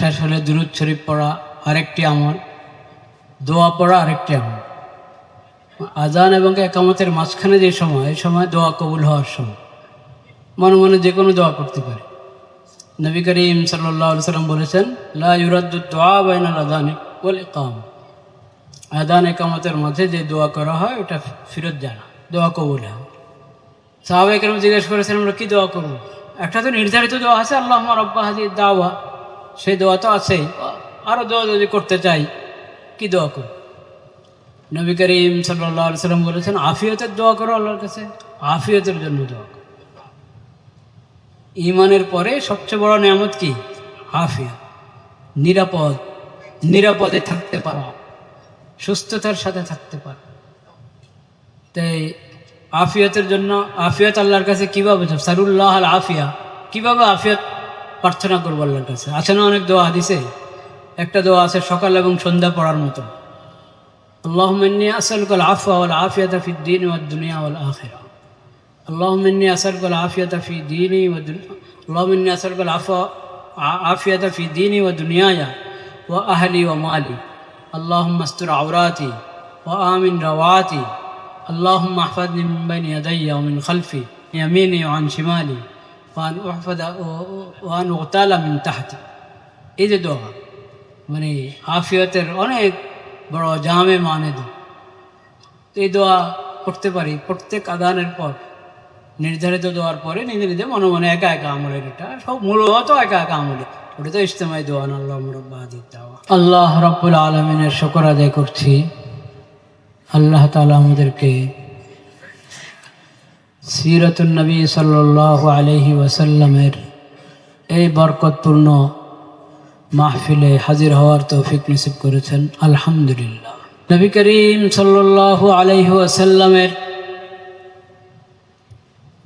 শেষ হলে দুরূদ শরীফ পড়া আরেকটি আমল, দোয়া পড়া আরেকটি আমল। আজান এবং একামতের মাঝখানে যে সময়, এই সময় দোয়া কবুল হওয়ার সময়, মনে মনে যে কোনো দোয়া করতে পারে। নবী করিম সাল্লাল্লাহু আলাইহি সাল্লাম বলেছেন, লা ইউরাদ্দু দুআ বাইনাল আযানি ওয়াল ইকামা। আযান একামতের মাঝে যে দোয়া করা হয় ওটা ফেরত যায় না, দোয়া কবুল হয়। সাহাবায়ে কেরাম জিজ্ঞেস করেছেন, আমরা কি দোয়া করব? একটা তো নির্ধারিত দোয়া আছে, আল্লাহুম্মা রাব্বা হাযিহিদ দাওয়া, সেই দোয়া তো আছেই। আরও দোয়া যদি করতে চাই, কি দোয়া করব? নবী করিম সাল্লাল্লাহু আলাইহি সাল্লাম বলেছেন, আফিয়তের দোয়া করো আল্লাহর কাছে, আফিয়তের জন্য দোয়া করো। ঈমানের পরে সবচেয়ে বড় নিয়ামত কি? আফিয়ত, নিরাপদে থাকতে পারা, সুস্থতার সাথে থাকতে পারা। তাই আফিয়তের জন্য, আফিয়ত আল্লাহর কাছে কীভাবে, সারুল্লাহ আল আফিয়া, কীভাবে আফিয়ত প্রার্থনা করবো আল্লাহর কাছে? আছে না অনেক দোয়া হাদিসে? একটা দোয়া আছে সকাল এবং সন্ধ্যা পড়ার মতো, আল্লাহুম্মা ইন্নী আসআলুকাল আফওয়া ওয়াল আফিয়াতা ফিদ দীনি ওয়াদ দুনিয়া ওয়াল আখিরা। আল্লাহুম্মা ইন্নী আসআলুকাল আফিয়াতা ফি দীনি ওয়া দুনিয়া, আল্লাহুম্মা ইন্নী আসআলুকাল আফিয়াতা ফি দীনি ওয়া দুনিয়ায়া ওয়া আহলি ওয়া মালি। আল্লাহুম্মা আস্তুর আওরাতি ওয়া আমিন রাওয়াতি। আল্লাহুম্মা আহফাযনি মিন বাইনি ইয়াদাইয়া ওয়া মিন খালফি ইয়ামিনি ওয়া আন শিমালি ওয়া আন উহফাযা ওয়া আন উগতালা মিন তাহতি। এই যে দোয়া, মানে আফিয়তের অনেক বড় জামে মানে দোয়া। তো এই দোয়া করতে পারি প্রত্যেক আযানের পর, নির্ধারিত দোয়ার পরে নিজে নিজে মনে মনে একা একা আমলের, এটা সব মূলত একা একা আমলে, ওটা তো ইজতেমাই দোয়া না। আল্লাহুম্মা রাব্বা হাযিহিদ দাওয়া। আল্লাহ রাব্বুল আলামিনের শুকর আদায় করছি, আল্লাহ তাআলা আমাদেরকে সিরাতুন নবী সাল্লাল্লাহু আলাইহি ওয়াসাল্লামের এই বরকতপূর্ণ মাহফিলে হাজির হওয়ার তৌফিক নসিব করেছেন, আলহামদুলিল্লাহ। নবী করিম সাল্লাল্লাহু আলাইহি ওয়াসাল্লামের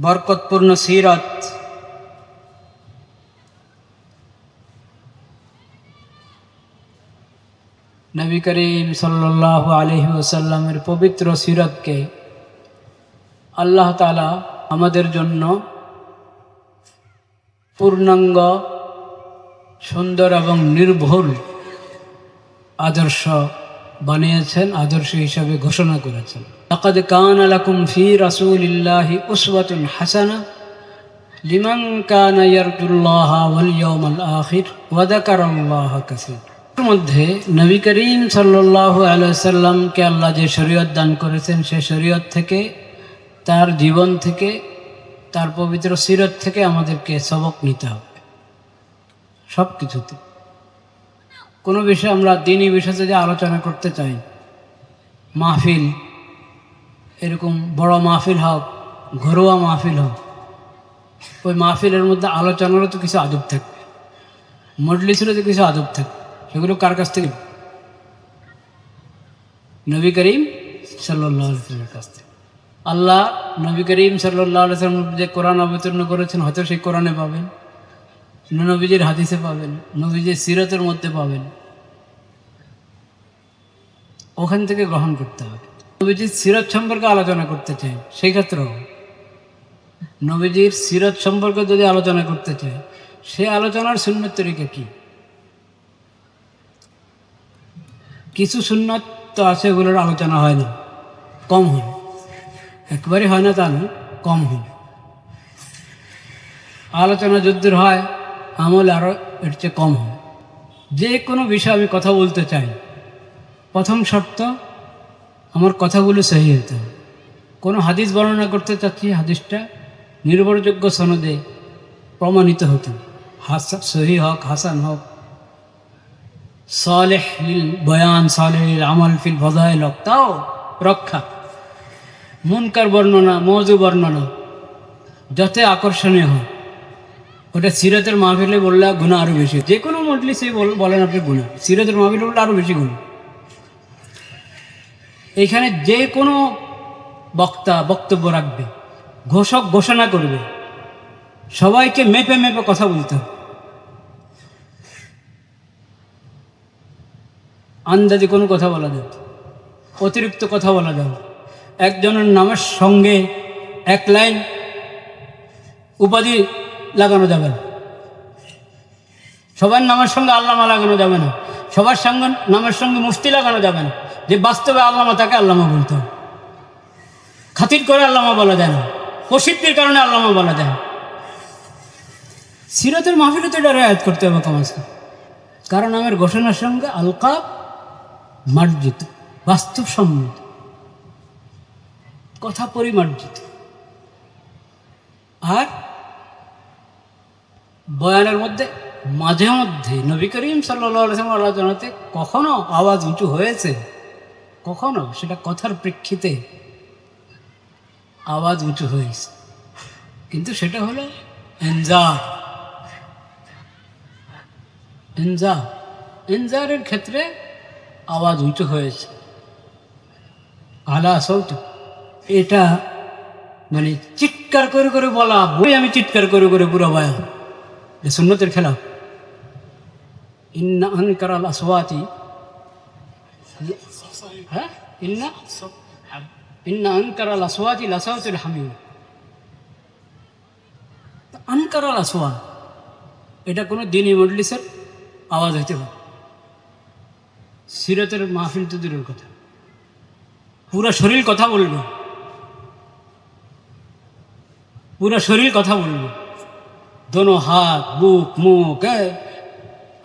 বরকতপূর্ণ সিরাত, নবী করিম সাল্লাল্লাহু আলাইহি ওয়াসাল্লামের পবিত্র সিরাতকে আল্লাহ তাআলা আমাদের জন্য পূর্ণাঙ্গ, সুন্দর এবং নির্ভুল আদর্শ বানিয়েছেন, আদর্শ হিসাবে ঘোষণা করেছেন। লাকাদ কানা লাকুম ফি রাসূলিল্লাহি উসওয়াতুন হাসানাহ লিমান কানা ইয়ারজুল্লাহা ওয়াল ইয়াওমাল আখির ওয়া যাকারাল্লাহা কাসীরা। এর মধ্যে নবী করিম সাল্লাল্লাহু আলাইহি সাল্লামকে আল্লাহ যে শরীয়ত দান করেছেন, সেই শরীয়ত থেকে, তার জীবন থেকে, তার পবিত্র সিরাত থেকে আমাদেরকে সবক নিতে হবে। সব কিছুতে, কোনো বিষয়ে আমরা দ্বীনি বিষয়ে যদি আলোচনা করতে চাই, মাহফিল, এরকম বড় মাহফিল হোক, ঘরোয়া মাহফিল হোক, ওই মাহফিলের মধ্যে আলোচনারও তো কিছু আদব থাকবে, মজলিসেরও তো কিছু আদব থাকবে। সেগুলো কার কাছ থেকে? নবী করিম সাল্লাল্লাহু আলাইহি ওয়াসাল্লামের কাছ থেকে। আল্লাহ নবী করিম সাল্লাল্লাহু আলাইহি ওয়াসাল্লাম যে কোরআন অবতীর্ণ করেছেন, হয়তো সেই কোরআনে পাবেন, নবীজির হাদিসে পাবেন, নবীজির সিরাতের মধ্যে পাবেন, ওখান থেকে গ্রহণ করতে হবে। নবীজির সিরাত সম্পর্কে আলোচনা করতে চাই, সেই ক্ষেত্রেও নবীজির সিরাত সম্পর্কে যদি আলোচনা করতে চাই, সেই আলোচনার সুন্নত তরিকা কি? কিছু সুন্নত তো আছে, এগুলোর আলোচনা হয় না, কম হয়, একবারই হয় না তা না, কম হয়। আলোচনা যদ্দূর হয়, আমল আরও এর চেয়ে কম হয়। যে কোনো বিষয়ে আমি কথা বলতে চাই, প্রথম শর্ত আমার কথাগুলো সহি হতে হবে। কোনো হাদিস বর্ণনা করতে চাচ্ছি, হাদিসটা নির্ভরযোগ্য সনদে প্রমাণিত হতে হবে, সহি হোক, হাসান হোক, সালেহ লিল বয়ান, সালেহ লিল আমল ফিল ফযাইল হোক, তাও রক্ষা। মুনকার বর্ণনা, মওযু বর্ণনা যত আকর্ষণীয় হয়, ওটা সিরাতের মাহফিলে বললে গুনাহ আরও বেশি। যে কোনো মজলিসে বলেন আপনি গুনাহ, সিরাতের মাহফিলে বললে আরও বেশি গুনাহ। এখানে যে কোনো বক্তা বক্তব্য রাখবে, ঘোষক ঘোষণা করবে, সবাইকে মেপে মেপে কথা বলতে হবে। আন্দাজে কোনো কথা বলা যাবে, অতিরিক্ত কথা বলা যাবে। একজনের নামের সঙ্গে এক লাইন উপাধি লাগানো যাবে না, সবার নামের সঙ্গে আল্লামা লাগানো যাবে না, সবার সঙ্গে নামের সঙ্গে মুফতি লাগানো যাবে না। যে বাস্তবে আল্লামা তাকে আল্লামা বলতে হবে, খাতির করে আল্লামা বলা যায় না, প্রসিদ্ধির কারণে আল্লামা বলা যায় না। সিরাতের মাহফিলে তো এটা রেয়াত করতে হবে কমাস কম, কারণ আমার ঘোষণার সঙ্গে আলকাব মার্জিত, বাস্তবসম্মত, কথা পরিমার্জিত। আর বয়ানের মধ্যে মাঝে মধ্যে নবী করিম সাল্লাল্লাহু আলাইহি ওয়াসাল্লাম আলোচনাতে কখনো আওয়াজ উঁচু হয়েছে, কখনো সেটা কথার প্রেক্ষিতে আওয়াজ উঁচু হয়েছে, কিন্তু সেটা হলো এনজারের ক্ষেত্রে আওয়াজ উঁচু হয়েছে। আলা সৌত, এটা মানে চিৎকার করে করে বলা, বই আমি চিৎকার করে করে পুরো বয়া, সুন্নতের খেলা। ইন্না আনকারাল আসওয়াতি, হ্যাঁ, ইন্না আনকারাল আসওয়াতি লাসাউতুল হামিম। আনকারাল আসওয়াত এটা কোনো দিনী মজলিসের আওয়াজ হইতে পারে, সিরাতের মাহফিল তো দূরের কথা, পুরা শরীর কথা বলবে, পুরা শরীর কথা বলবে, দোনো হাত, বুক, মুখ,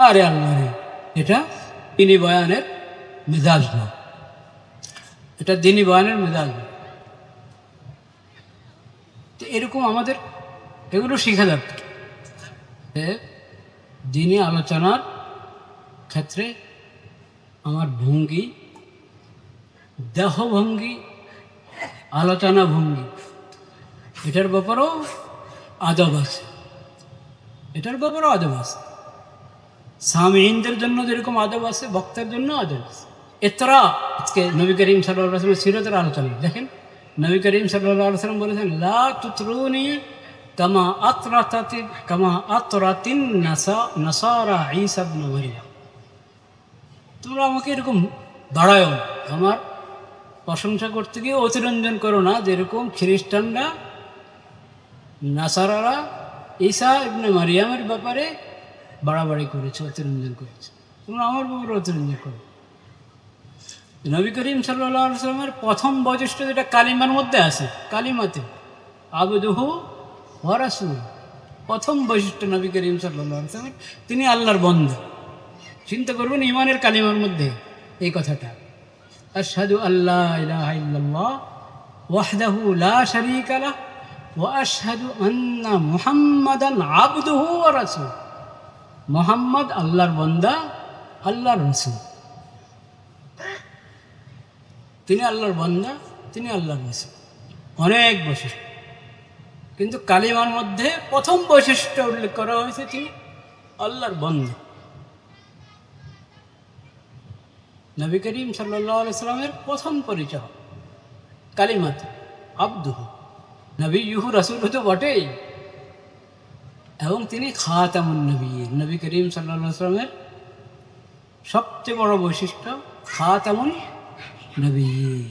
আরে আল্লাহ রে, এটা দিনী বয়ানের মেজাজ নয়, এটা দিনী বয়ানের মেজাজ নয়। তো এরকম আমাদের এগুলো শিখা দরকার। দিনী আলোচনার ক্ষেত্রে আমার ভঙ্গি, দেহভঙ্গি, আলোচনা ভঙ্গি, এটার ব্যাপারেও আদব আছে, এটার ব্যাপারেও আদব আছে। সামিঈনদের জন্য যেরকম আদব আছে, বক্তার জন্য আদব আছে। এতরা আজকে নবী করিম সাল্লাল্লাহু আলাইহি ওয়াসাল্লামের সিরাতের আলোচনা দেখেন, নবী করিম সাল্লাল্লাহু আলাইহি ওয়াসাল্লাম বলেছেন, লা তুতরুনি কামা আতরাতিন নাসারা ঈসা ইবনে মারইয়াম। তোমরা আমাকে এরকম বাড়ায়, আমার প্রশংসা করতে গিয়ে অতিরঞ্জন করো না, যেরকম খ্রিস্টানরা, নাসারারা ঈসা ইবনে মারইয়ামের ব্যাপারে বাড়াবাড়ি করেছে, অতিরঞ্জন করেছে, তোমরা আমার ব্যাপারে অতিরঞ্জন করো। নবী করিম সাল্লাল্লাহু আলাইহি ওয়াসাল্লামের প্রথম বৈশিষ্ট্য যেটা কালিমার মধ্যে আছে, কালিমাতে আবদুহু ওয়া রাসূলুহু, প্রথম বৈশিষ্ট্য নবী করিম সাল্লাল্লাহু আলাইহি ওয়াসাল্লামের, তিনি আল্লাহর বান্দা। চিন্তা করবেন ঈমানের কালিমার মধ্যে এই কথাটা, আশহাদু আল্লা ইলাহা ইল্লাল্লাহ ওয়াহদাহু লা শারীকা লাহু ওয়া আশহাদু আন্না মুহাম্মাদান আবদুহু ওয়া রাসূলুহু। মুহাম্মদ আল্লাহর বান্দা, আল্লাহর রাসূল, তিনি আল্লাহর বান্দা, তিনি আল্লাহর রাসূল। অনেক বৈশিষ্ট্য, কিন্তু কালিমার মধ্যে প্রথম বৈশিষ্ট্য উল্লেখ করা হয়েছে তিনি আল্লাহর বান্দা। নবী করিম সাল্লাল্লাহু আলাইহি সাল্লামের প্রথম পরিচয় কালিমাতে আবদুহু, নবিয়্যুহু রাসূলুহু তো বটেই, এবং তিনি খাতামুন নবিয়্যিন। নবী করিম সাল্লাল্লাহু আলাইহি সাল্লামের সবচেয়ে বড় বৈশিষ্ট্য খাতামুন নবিয়্যিন,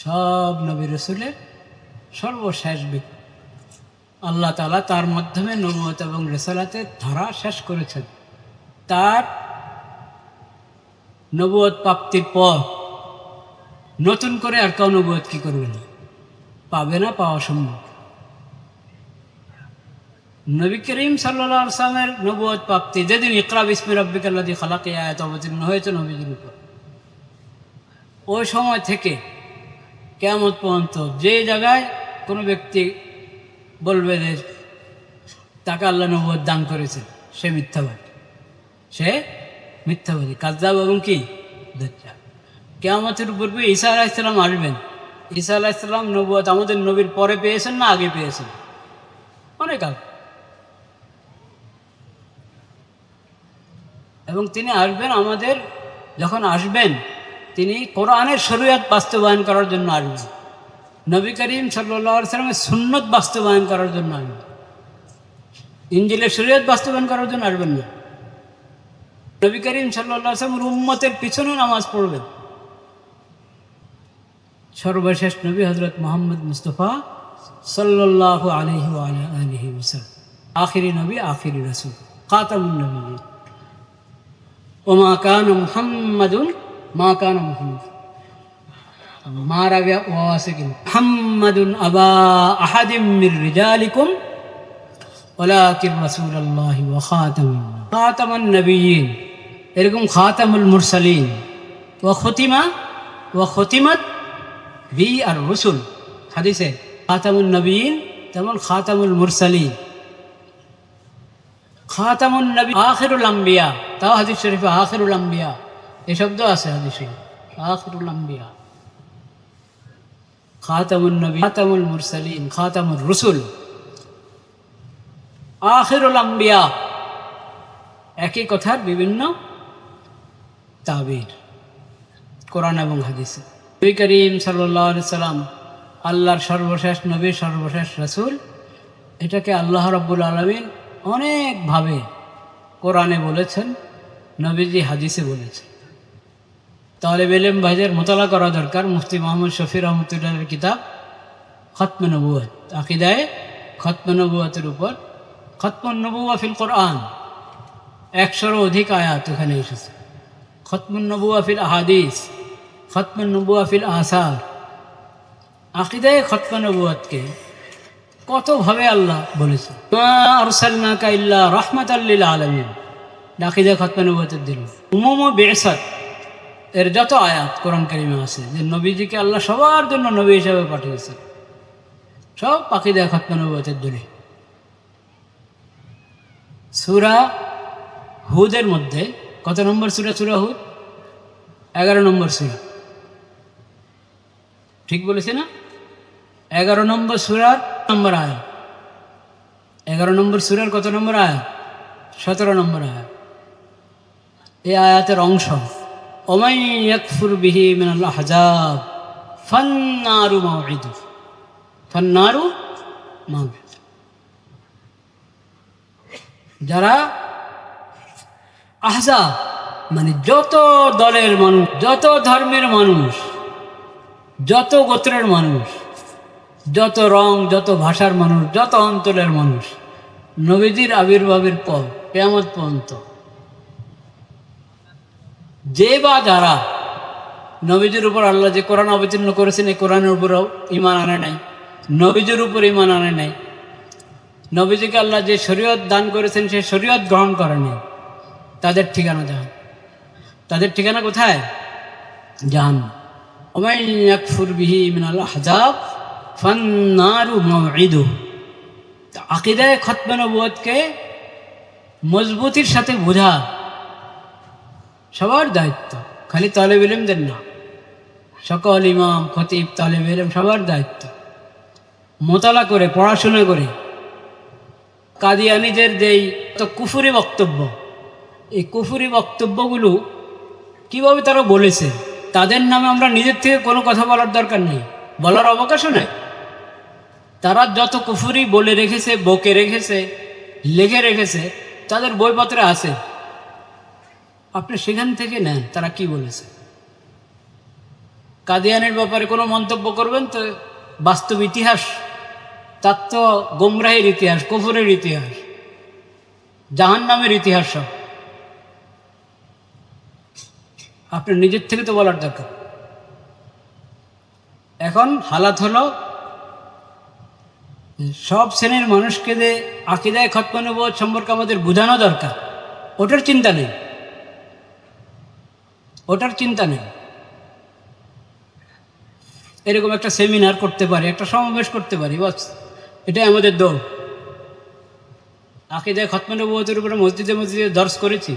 সব নবী রাসূলের সর্বশেষ ব্যক্তি। আল্লাহ তাআলা তার মাধ্যমে নবুয়ত এবং রিসালাতের ধারা শেষ করেছেন। তার নবুয়ত প্রাপ্তির পর নতুন করে আর কেউ নবুয়ত কি করবে না, পাবে না, পাওয়া সম্ভব। নবী করিম সাল্লাল্লাহু আলাইহি ওয়াসাল্লামের নবুয়ত প্রাপ্তি যেদিন ইকরা বিসমি রাব্বিকাল্লাযী খালাক এই আয়াত অবতীর্ণ হয়েছে নবীজির উপর, ওই সময় থেকে কিয়ামত পর্যন্ত যে জায়গায় কোনো ব্যক্তি বলবে যে তাকে আল্লাহ নবুয়ত দান করেছে, সে মিথ্যাবাদী, সে মিথ্যাবাদী, কাযযাব এবং কি দাজ্জাল। কিয়ামতের পূর্বে ঈসা আলাইহিস সালাম আসবেন। ঈসা আলাইহিস সালাম নবুয়ত আমাদের নবীর পরে পেয়েছেন না আগে পেয়েছেন? অনেক আগে। এবং তিনি আসবেন, আমাদের যখন আসবেন তিনি কোরআনের শরীয়ত বাস্তবায়ন করার জন্য আসবেন, নবী করিম সাল্লাল্লাহু আলাইহি ওয়াসাল্লামের সুন্নত বাস্তবায়ন করার জন্য আসবেন, ইনজিলের শরীয়ত বাস্তবায়ন করার জন্য আসবেন না। নবী করিম সাল্লাল্লাহু আলাইহি ওয়াসাল্লামের উম্মতের পিছনে নামাজ পড়বেন। সর্বশেষ নবী হযরত মুহাম্মদ মুস্তাফা সাল্লাল্লাহু আলাইহি ওয়া আলিহি ওয়াসাল্লাম, আখিরি নবী, আখিরি রাসূল। খাতামুন নবিয়্যিন। ওমা কানা মুহাম্মাদুন, মা কানা মুহাম্মাদ, মার আগে ওয়াও আছে কিন্তু, মুহাম্মাদুন আবা আহাদিম মির রিজালিকুম ওয়ালাকিন রাসূলুল্লাহি ওয়া খাতামুন নবিয়্যিন, এরকম খাতামুল মুরসালিন, ওয়া খতিমাত বি আর রসুল। হাদিসে খাতামুন নবিয়্যিন তেমন খাতামুল মুরসালিন, খাতামুন নবী আখিরুল আম্বিয়া, তাও হাদিস শরীফে আখিরুল আম্বিয়া এই শব্দ আছে হাদিসে, আখিরুল আম্বিয়া, খাতামুন নবী, খাতামুল মুরসালিন, খাতামুর রসুল, আখিরুল আম্বিয়া, একই কথার বিভিন্ন তাবির কোরআন এবং হাদিসে। নবী করিম সাল্লাল্লাহু আলাইহি সাল্লাম আল্লাহর সর্বশেষ নবী, সর্বশেষ রাসূল, এটাকে আল্লাহ রাব্বুল আলামিন অনেকভাবে কোরআনে বলেছেন, নবীজি হাদিসে বলেছেন। তালেব ইলম ভাইদের মোতালা করা দরকার মুফতি মোহাম্মদ শফি রহমতুল্লাহের কিতাব খতমে নবুয়ত, আকিদায়ে খতমে নবুয়তের উপর, খতমুন নবুওয়া ফিল কোরআন, 100-এরও অধিক আয়াত এখানে এসেছে। খতমুন নবুওয়া ফিল আহাদিস, খতমুন নবুওয়া ফিল আসার, আকিদায়ে খতমে নবুয়তকে কতভাবে আল্লাহ বলেছে, মা আরসালনাকা ইল্লা রাহমাতাল লিল আলামিন, আকিদায়ে খতমে নবুয়তের দিল। উমুম ও বিআসাত এর যত আয়াত কোরআন কারিমে আছে যে নবীজিকে আল্লাহ সবার জন্য নবী হিসাবে পাঠিয়েছেন, সব আকিদায়ে খতমে নবুয়তের দিল। সূরা হুদের মধ্যে কত নম্বর সূরা? সূরা হুদ 11 নম্বর সূরা, ঠিক বলেছি না? 11 নম্বর সূরার নম্বর আয়াত, 11 নম্বর সূরার কত নম্বর আয়াত? 17 নম্বর আয়াত। এই আয়াতের অংশ, ওমান ইয়াকফুর বিহি মিনাল আহজাব ফান্নারু মাওঈদুহু, ফান্নারু মাওঈদুহু, যারা আহজাব মানে যত দলের মানুষ, যত ধর্মের মানুষ, যত গোত্রের মানুষ, যত রং, যত ভাষার মানুষ, যত অঞ্চলের মানুষ, নবীজির আবির্ভাবের পর কিয়ামত পর্যন্ত যে বা যারা নবীজির উপর আল্লাহ যে কোরআন অবতীর্ণ করেছেন এই কোরআনের উপরও ঈমান আনে নাই, নবীজির উপর ঈমান আনে নাই, নবীজিকে আল্লাহ যে শরীয়ত দান করেছেন সেই শরীয়ত গ্রহণ করেনি, তাদের ঠিকানা জাহান্নাম। তাদের ঠিকানা কোথায়? জাহান্নাম। ওমান ইয়াকফুর বিহি মিনাল আহজাব ফান্নারু মাওঈদুহু। আকিদায়ে খতমে নবুয়তকে মজবুতির সাথে বোঝা সবার দায়িত্ব, খালি তালেব ইলমদের না, সকল ইমাম, খতিব, তালেব ইলম সবার দায়িত্ব। মোতালা করে, পড়াশোনা করে কাদিয়ানীদের যেই কুফুরি বক্তব্য, এই কুফুরি বক্তব্যগুলো কিভাবে তারা বলেছে, তাদের নামে আমরা নিজের থেকে কোনো কথা বলার দরকার নেই, বলার অবকাশও নেই। তারা যত কুফুরি বলে রেখেছে, বকে রেখেছে, লিখে রেখেছে, তাদের বইপত্রে আছে, আপনি সেখান থেকে নেন তারা কি বলেছে। কাদিয়ানের ব্যাপারে কোনো মন্তব্য করবেন তো বাস্তব ইতিহাস, তার তো গোমরাহের ইতিহাস, কুফরের ইতিহাস, জাহান্নামের ইতিহাস সব আপনি নিজের থেকে তো বলার দরকার। এখন হালাত হলো সব শ্রেণীর মানুষকে যে আকিদায়ে খতমে নবুয়ত সম্পর্কে আমাদের বোঝানো দরকার, ওটার চিন্তা নেই, ওটার চিন্তা নেই। এরকম একটা সেমিনার করতে পারি, একটা সমাবেশ করতে পারি, বাস এটাই আমাদের দৌড়। আকিদায়ে খতমে নবুয়তের উপরে মসজিদে মসজিদে দর্শ করেছি,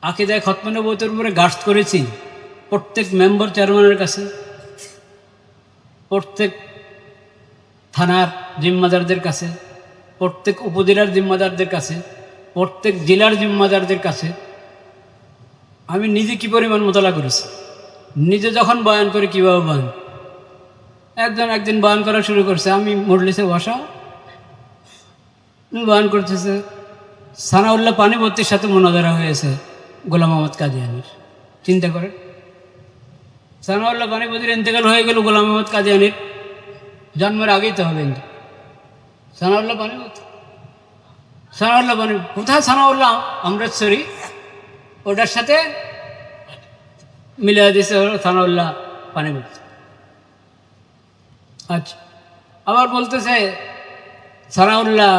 আকিদায়ে খতমে নবুয়তের উপরে গাস্ট করেছি প্রত্যেক মেম্বার চেয়ারম্যানের কাছে, প্রত্যেক থানার জিম্মাদারদের কাছে, প্রত্যেক উপজেলার জিম্মাদারদের কাছে, প্রত্যেক জেলার জিম্মাদারদের কাছে আমি নিজে কী পরিমাণ মোতালা করেছি। নিজে যখন বয়ান করে কীভাবে বয়ান, একদিন বয়ান করা শুরু করছে, আমি মজলিসে বসা, বয়ান করতেছে, সানাউল্লাহ পানিপতির সাথে মোনাজারা হয়েছে গোলাম মোহাম্মদ কাদিয়ানীর। চিন্তা করেন, সানাউল্লাহ পানিপতির ইন্তেকাল হয়ে গেল, গোলাম মোহাম্মদ কাদিয়ানীর জন্মের আগেই তো হবে। সানাউল্লাহ পানিপতি সানাউল্লাহ পানি, কোথায় সানাউল্লাহ অমৃতসরি, ওটার সাথে মিলিয়ে দিয়েছে সানাউল্লাহ পানি বলছে। আচ্ছা, আবার বলতেছে সানাউল্লাহ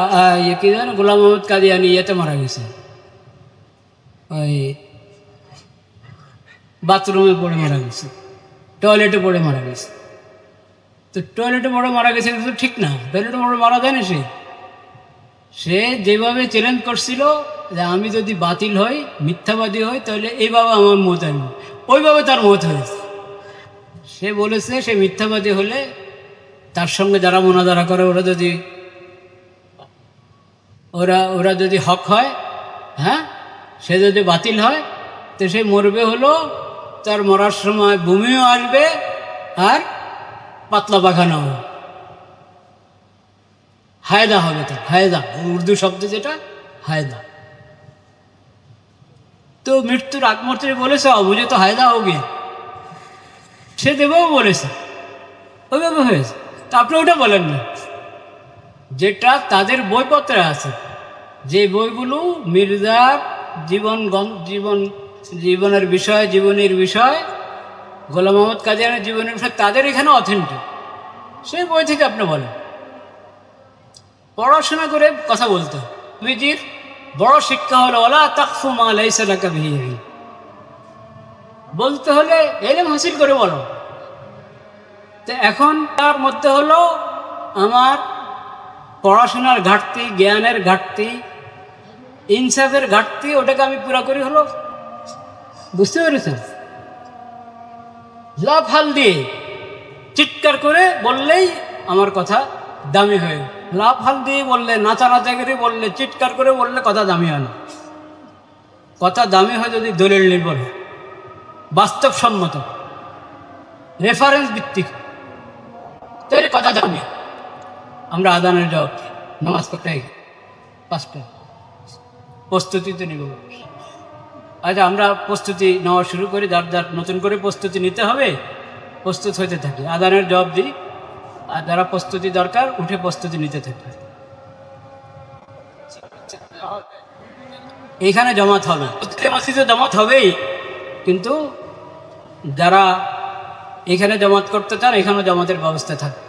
ইয়ে কি জানো গোলাম মোহাম্মদ কাদিয়ানি ইয়েতে মারা গেছে, ওই বাথরুমে পড়ে মারা গেছে, টয়লেটে পড়ে মারা গেছে। তো টয়লেটে পড়ে মারা গেছে তো ঠিক না, টয়লেটে পড়ে মারা যায় না। সে যেভাবে চ্যালেঞ্জ করছিল যে আমি যদি বাতিল হই, মিথ্যাবাদী হই, তাহলে এইভাবে আমার মত আসবে, ওইভাবে তার মত হয়েছে। সে বলেছে সে মিথ্যাবাদী হলে তার সঙ্গে যারা মোনাজারা করে ওরা যদি হক হয়, হ্যাঁ, সে যদি বাতিল হয় তো সে মরবে হলো, তার মরার সময় বমিও আসবে আর পাতলা পাখানা হবে, হায়দা হবে, তার হায়দা উর্দু শব্দ যেটা হায়দা। তো মৃত্যুর আগ মুহূর্তে বলেছে মুঝে তো হায়দা হো গিয়া, সে দেবও বলেছে, ওইভাবে হয়েছে। তা আপনি ওটা বলেন না, যেটা তাদের বইপত্রে আছে, যে বইগুলো মির্জার জীবনের বিষয়, জীবনীর বিষয়, গোলাম মোহাম্মদ কাদিয়ানির জীবনের বিষয়, তাদের এখানে অথেন্টিক, সেই বই থেকে আপনি বলেন। পড়াশোনা করে কথা বলতে হবে। নবীজির বড় শিক্ষা হলো ওয়ালা তাকফু মা লাইসা লাকা বিহি ইলম, বলতে হলে ইলম হাসিল করে বলো। তো এখন তার মধ্যে হলো আমার পড়াশোনার ঘাটতি, জ্ঞানের ঘাটতি, ইনসাফের ঘাটতি, ওটাকে আমি পুরা করি হলো, বুঝতে পেরেছেন? লাভ হাল দিয়ে চিৎকার করে বললেই আমার কথা দামি হয়ে, লাভ হাল দিয়ে বললে, নাচানাচা করে বললে, চিৎকার করে বললে কথা দামি হয় না। কথা দামি হয় যদি দলিল নির্ভর হয়, বাস্তবসম্মত, রেফারেন্স ভিত্তিক, তাহলে কথা দামি। আমরা আদানের জবাব নামাজ পড়তে 5টা প্রস্তুতিতে নিব। আচ্ছা, আমরা প্রস্তুতি নেওয়া শুরু করি, যার যার নতুন করে প্রস্তুতি নিতে হবে, প্রস্তুত হইতে থাকি, আদানের জবাব দিই, আর যারা প্রস্তুতি দরকার উঠে প্রস্তুতি নিতে থাকি। এইখানে জমাত হবে, মসজিদে জমাত হবেই, কিন্তু যারা এখানে জমাত করতে চান এখানেও জমাতের ব্যবস্থা থাকে।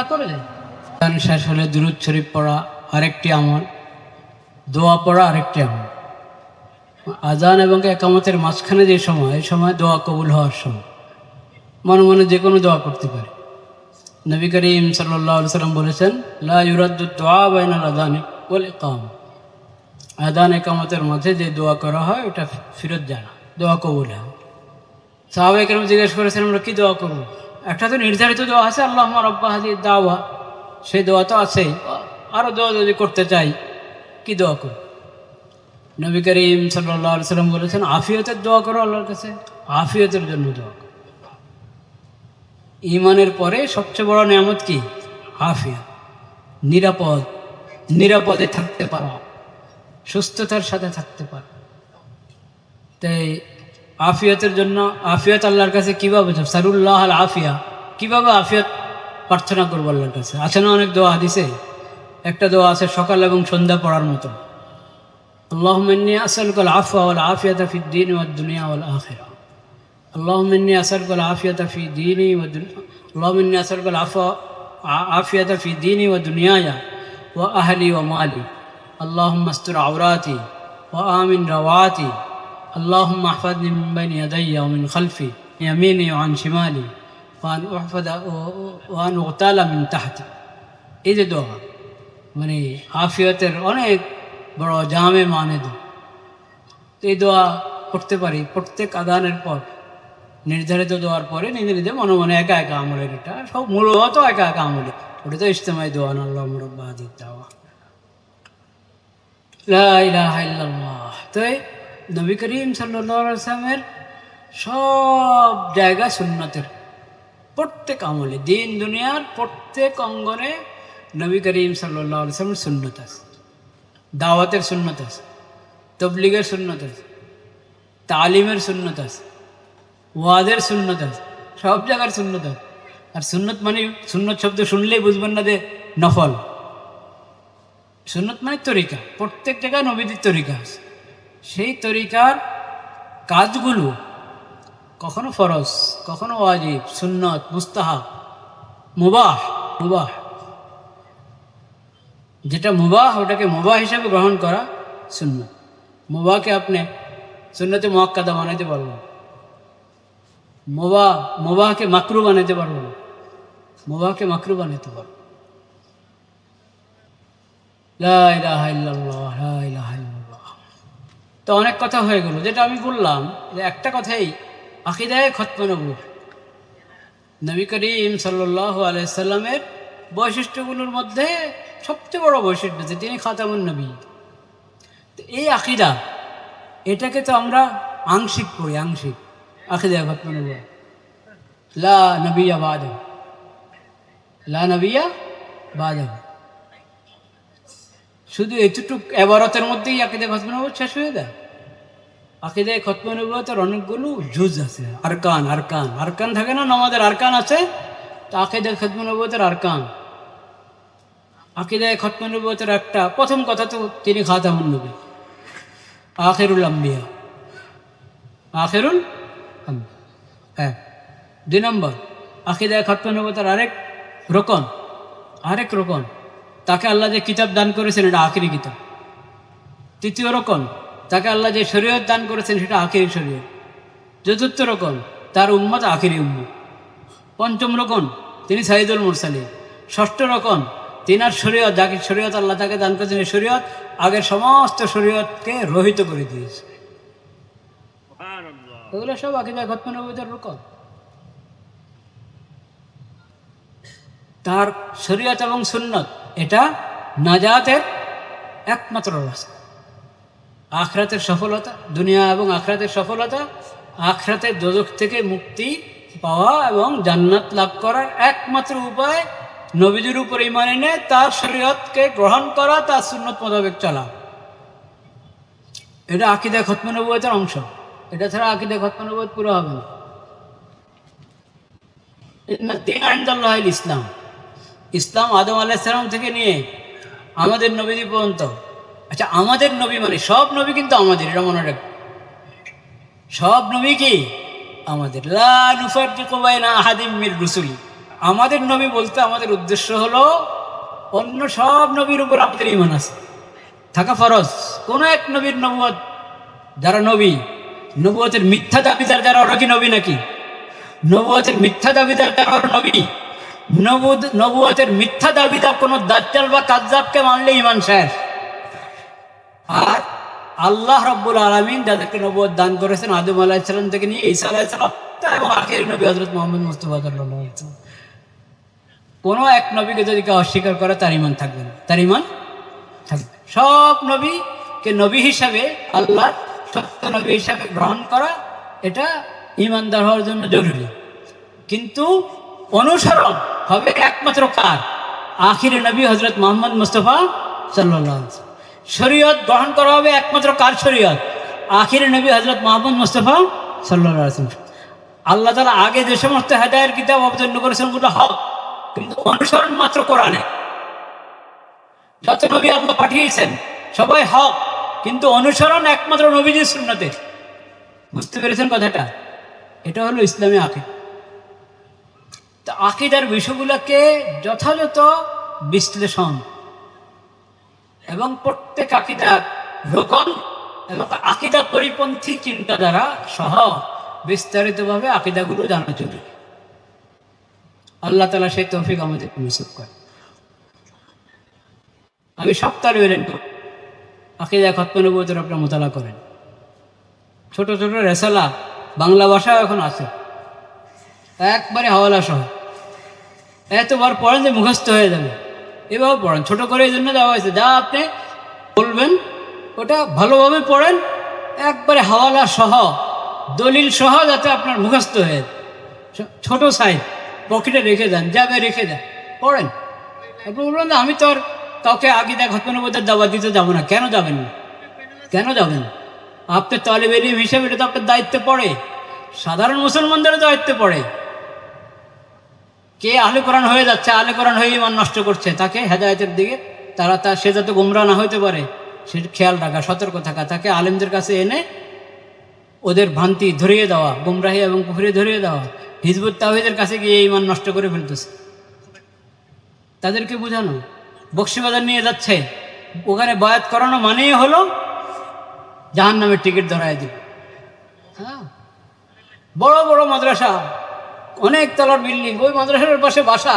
করে যায় শেষ হলে দুরূদ শরীফ পড়া আরেকটি আমল, দোয়া পড়া আরেকটি আমল। আজান এবং একামতের মাঝখানে যে সময়, এই সময় দোয়া কবুল হওয়ার সময়, মনে মনে যে কোনো দোয়া করতে পারে। নবী করিম সাল্লাল্লাহু আলাইহি সাল্লাম বলেছেন লা ইউরাদ্দু দুআ বাইনাল আযানি ওয়াল ইকামা, আযান একামতের মাঝে যে দোয়া করা হয় ওটা ফেরত যায় না, দোয়া কবুল হয়। সাহাবায়ে কেরাম জিজ্ঞেস করেছেন আমরা কি দোয়া করব? একটা তো নির্ধারিত দোয়া আছে, আল্লাহুম্মা রাব্বা হাযিহিদ দাওয়া, সেই দোয়া তো আছেই, আরও দোয়া যদি করতে চাই কি দোয়া করব? নবী করিম সাল্লাল্লাহু আলাইহি সাল্লাম বলেছেন আফিয়তের দোয়া করো, আল্লাহর কাছে আফিয়তের জন্য দোয়া করো। ঈমানের পরে সবচেয়ে বড় নিয়ামত কি? আফিয়ত, নিরাপদে থাকতে পারা, সুস্থতার সাথে থাকতে পারা। তাই আফিয়তের জন্য, আফিয়ত আল্লাহর কাছে কীভাবে, সারুল্লাহ আল আফিয়া, কীভাবে আফিয়ত প্রার্থনা করবো আল্লাহর কাছে? আছে না অনেক দোয়া হাদিসে? একটা দোয়া আছে সকাল এবং সন্ধ্যা পড়ার মতো, আল্লাহুম্মা ইন্নী আসআলুকাল আফওয়া ওয়াল আফিয়াতা ফিদ দীনি ওয়াদ দুনিয়া ওয়াল আখিরা। আল্লাহুম্মা ইন্নী আসআলুকাল আফিয়াতা ফি দীনি ওয়া দুনিয়া, আল্লাহুম্মা ইন্নী আসআলুকাল আফিয়াতা ফি দীনি ওয়া দুনিয়ায়া ওয়া আহলি ওয়া মালি। আল্লাহুম্মা আস্তুর আওরাতি ওয়া আমিন রাওয়াতি। আল্লাহুম্মা আহফাযনি মিন বাইনি ইয়াদাইয়া ওয়া মিন খালফি ইয়ামিনি ওয়া আন শিমালি ওয়া আন উহফাযা ওয়া আন উগতালা মিন তাহতি। এই যে দোয়া, মানে আফিয়তের অনেক বড় জামে মানে দোয়া। তো এই দোয়া করতে পারি প্রত্যেক আদানের পর, নির্ধারিত দোয়ার পরে নিজে নিজে মনে মনে একা একা আমলের, এটা সব মূলত একা একা আমলে, ওটা তো ইজতেমাই দোয়া না, আল্লাহুম্মা রাব্বা হাযিহিদ দাওয়া লা ইলাহা ইল্লাল্লাহ। তো নবী করিম সাল্লাল্লাহু আলাইহি ওয়াসাল্লামের সব জায়গা সুন্নতের, প্রত্যেক আমলে, দিন দুনিয়ার প্রত্যেক অঙ্গনে নবী করিম সাল্লাল্লাহু আলাইহি ওয়াসাল্লামের সুন্নত আছে। দাওয়াতের সুন্নত আছে, তবলিগের সুন্নত আছে, তালিমের সুন্নত আছে, ওয়াদের সুন্নত আছে, সব জায়গার সুন্নত আছে। আর সুন্নত মানে, সুন্নত শব্দ শুনলেই বুঝবেন না যে নফল, সুন্নত মানে তরিকা, প্রত্যেক জায়গায় নবীদের তরিকা আছে। সেই তরিকার কাজগুলো কখনো ফরজ, কখনো ওয়াজিব, সুন্নত, মুস্তাহাব, মুবাহ। মুবাহ যেটা মুবাহ ওটাকে মুবাহ হিসাবে গ্রহণ করা সুন্নত। মুবাহকে আপনি সুন্নতে মুআক্কাদা বানাইতে পারবেন, মুবাহকে মাকরু বানাইতে পারবেন, মুবাহকে মাকরু বানাইতে পারবেন। লা ইলাহা ইল্লাল্লাহ, লা ইলাহা ইল্লাল্লাহ। তো অনেক কথা হয়ে গেল, যেটা আমি বললাম যে একটা কথাই, আকিদায়ে খতমে নবুওয়াত, নবী করিম সাল্লাল্লাহু আলাইহি সাল্লামের বৈশিষ্ট্যগুলোর মধ্যে সবচেয়ে বড় বৈশিষ্ট্য যে তিনি খাতামুন নবী। তো এই আকিদা, এটাকে তো আমরা আংশিক করি, আংশিক আকিদায়ে খতমে নবুওয়াত, লা নবিয়্যা বা'দাহু, লা নবিয়্যা বা'দাহু। শুধু এতটুক এবারতের মধ্যেই আকিদায়ে খতমে নবুওয়াত শেষ হয়ে যায়? আকিদায়ে খতমে নবুওয়াতের অনেকগুলো জুজ আছে, আরকান। আরকান আরকান থাকে না, নামাজের আরকান আছে, তো আকিদায়ে খতমে নবুওয়াতের আরকান। আকিদায়ে খতমে নবুওয়াতের একটা প্রথম কথা তো তিনি খাতামুন নবী, আখিরুল আম্বিয়া, আখিরুল আম্বিয়া। হ্যাঁ, 2 নম্বর, আকিদায়ে খতমে নবুওয়াতের আরেক রকম, তাকে আল্লাহ যে কিতাব দান করেছেন এটা আখিরি কিতাব। 3য় রকম, তাকে আল্লাহ যে শরীয়ত দান করেছেন সেটা আখিরি শরীয়ত। 4র্থ রকম, তার উম্মত আখিরি উম্মত। 5ম রকম, তিনি সাইয়্যিদুল মুরসালিন। 6ষ্ঠ রকম, তিনার শরীয়ত, যাকে শরীয়ত আল্লাহ তাকে দান করেছেন, এই শরীয়ত আগের সমস্ত শরীয়তকে রহিত করে দিয়েছে। এগুলো সব আকিদায়ে খতমে নবুওয়াতের রকম। তার শরীয়ত এবং সুন্নত এটা নাজাতের একমাত্র রাস্তা, আখিরাতের সফলতা, দুনিয়া এবং আখিরাতের সফলতা, আখিরাতের দোজখ থেকে মুক্তি পাওয়া এবং জান্নাত লাভ করার একমাত্র উপায় নবীদের উপর ঈমান এনে তার শরীয়তকে গ্রহণ করা, তার সুন্নত মোতাবেক চলা। এটা আকিদায়ে খতমে নবুওয়াতের অংশ। এটা ছাড়া আকিদায়ে খতমে নবুওয়াত পুরো হবে না। ইন্না দীনা ইনদাল্লাহিল ইসলাম। ইসলাম আদম আলাইহিস সালাম থেকে নিয়ে আমাদের নবী পর্যন্ত। আচ্ছা, আমাদের নবী মানে সব নবী কিন্তু আমাদের, এটা মনে রাখ। সব নবী কি আমাদের। লা নুফাররিকু বাইনা আহাদিম মির রুসুলি। আমাদের নবী বলতে আমাদের উদ্দেশ্য হলো অন্য সব নবীর উপর আমাদের ঈমান আছে, থাকা ফরজ। কোন এক নবীর নবুয়ত, যারা নবী, নবুয়তের মিথ্যা দাবিদার যারা, ওরা কি নবী নাকি? নবুয়তের মিথ্যা দাবিদার যারা নবী, নবুয়তের মিথ্যা দাবিদার কোন দাজ্জাল বা কাযযাবকে মানলে ঈমান শেষ। আর আল্লাহ রাব্বুল আলামিন যাদেরকে নবুয়ত দান করেছেন আদম আলাইহিস সালাম থেকে নিয়ে ঈসা আলাইহিস সালাম এবং আখির নবী হযরত মুহাম্মদ মুস্তাফা সাল্লাল্লাহু আলাইহি ওয়াসাল্লাম, কোনো এক নবীকে যদি কেউ অস্বীকার করে তার ঈমান থাকবে না, তার ঈমান থাকবে। সব নবীকে নবী হিসাবে, আল্লাহ সত্য নবী হিসাবে গ্রহণ করা, এটা ঈমানদার হওয়ার জন্য জরুরি। কিন্তু অনুসরণ হবে একমাত্র কার? আখির নবী হযরত মুহাম্মদ মুস্তাফা সাল্লাল্লাহু আলাইহি ওয়াসাল্লাম। শরীয়ত গ্রহণ করা হবে একমাত্র কার শরীয়ত? আখির নবী হযরত মুহাম্মদ মুস্তাফা সাল্লাল্লাহু আলাইহি ওয়াসাল্লাম। আল্লাহ তাআলা আগে যে সমস্ত হেদায়েতের কিতাব অবতীর্ণ করেছেন ওগুলো হক, কিন্তু অনুসরণ মাত্র কোরআনে। যত নবী আল্লাহ পাঠিয়েছেন সবাই হক, কিন্তু অনুসরণ একমাত্র নবীজির সুন্নতের। বুঝতে পেরেছেন কথাটা? এটা হলো ইসলামী আকীদা। তো আকীদার বিষয়গুলোকে যথাযথ বিশ্লেষণ এবং প্রত্যেক আকীদার রোকন এবং আকীদা পরিপন্থী চিন্তাধারা সহ বিস্তারিতভাবে আকীদাগুলো জানা জরুরি। আল্লাহ তাআলা সেই তৌফিক আমাদের নসিব করেন। আমি সপ্তাহে বেরেন আকীদা খতমে নবুওয়াতের আপনারা মোতালা করেন। ছোট ছোট রেসালা বাংলা ভাষায় এখন আছে, একবারে হাওয়ালা সহ। এতবার পড়েন যে মুখস্থ হয়ে যাবে, এভাবে পড়েন। ছোট করে এই জন্য দেওয়া হয়েছে, যা আপনি বলবেন ওটা ভালোভাবে পড়েন, একবারে হাওয়ালা সহ, দলিল সহ, যাতে আপনার মুখস্থ হয়ে যায়। ছোট সাইজ, পকেটে রেখে দেন, যাবে রেখে দেন, পড়েন। আপনি বলবেন যে আমি তো আর কাউকে আকীদা খতমে নবুওয়াতের দাওয়াত দিতে যাবো না। কেন যাবেন না? কেন যাবেন? আপনার তালিবে ইলম হিসেবে এটা তো আপনার দায়িত্বে পড়ে, সাধারণ মুসলমানদেরও দায়িত্বে পড়ে। কে আহলে কোরআন হয়ে যাচ্ছে, আহলে কোরআন হয়ে ঈমান নষ্ট করছে, তাকে হেদায়েতের দিকে সে যাতে গোমরা না হইতে পারে সে খেয়াল রাখা, সতর্ক থাকা, তাকে আলেমদের কাছে এনে ওদের ভ্রান্তি ধরিয়ে দেওয়া, গুমরাহি এবং কুফরি ধরিয়ে দেওয়া। হিজবুত তাওহীদের কাছে গিয়ে ইমান নষ্ট করে ফেলতেছে, তাদেরকে বোঝানো। বক্সিবাজার নিয়ে যাচ্ছে, ওখানে বায়াত করানো মানেই হলো জাহান্নামের টিকিট ধরায় দিবে। হ্যাঁ, বড় বড় মাদ্রাসা, অনেক তলার বিল্ডিং, ওই মাদ্রাসার পাশে বাসা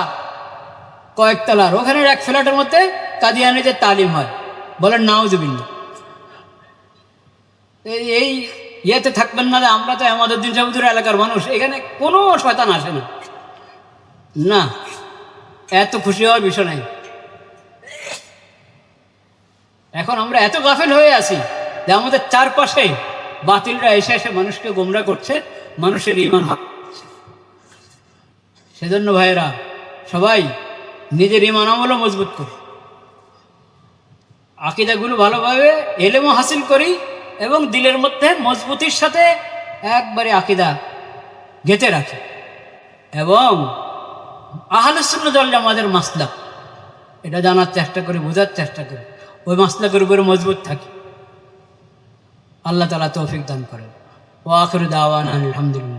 কয়েক তলার, ওখানে এক ফ্ল্যাটের মধ্যে কাদিয়ানীদের তালিম হয়। বলেন নাউজুবিল্লাহ। এই ইয়েতে থাকবেন না যে আমরা তো আমাদের দিন সাহুদুর এলাকার মানুষ, এখানে কোনো শয়তান আসে না। না, এত খুশি হওয়ার বিষয় নাই। এখন আমরা এত গাফেল হয়ে আছি যে আমাদের চারপাশে বাতিলরা এসে এসে মানুষকে গোমরা করছে, মানুষের ঈমান হারাচ্ছে। সেজন্য ভাইয়েরা, সবাই নিজের ঈমান আমলও মজবুত করি, আকীদাগুলো ভালোভাবে এলেমও হাসিল করি এবং দিলের মধ্যে মজবুতির সাথে একবারে আকীদা গেঁথে রাখি এবং আহলে সুন্নাত ওয়াল জামাতের মাসলাক এটা জানার চেষ্টা করি, বোঝার চেষ্টা করি, ওই মাসলাকের উপরে মজবুত থাকি। আল্লাহ তাআলা তৌফিক দান করেন। ওয়া আখিরু দাওয়ানা আলহামদুলিল্লাহ।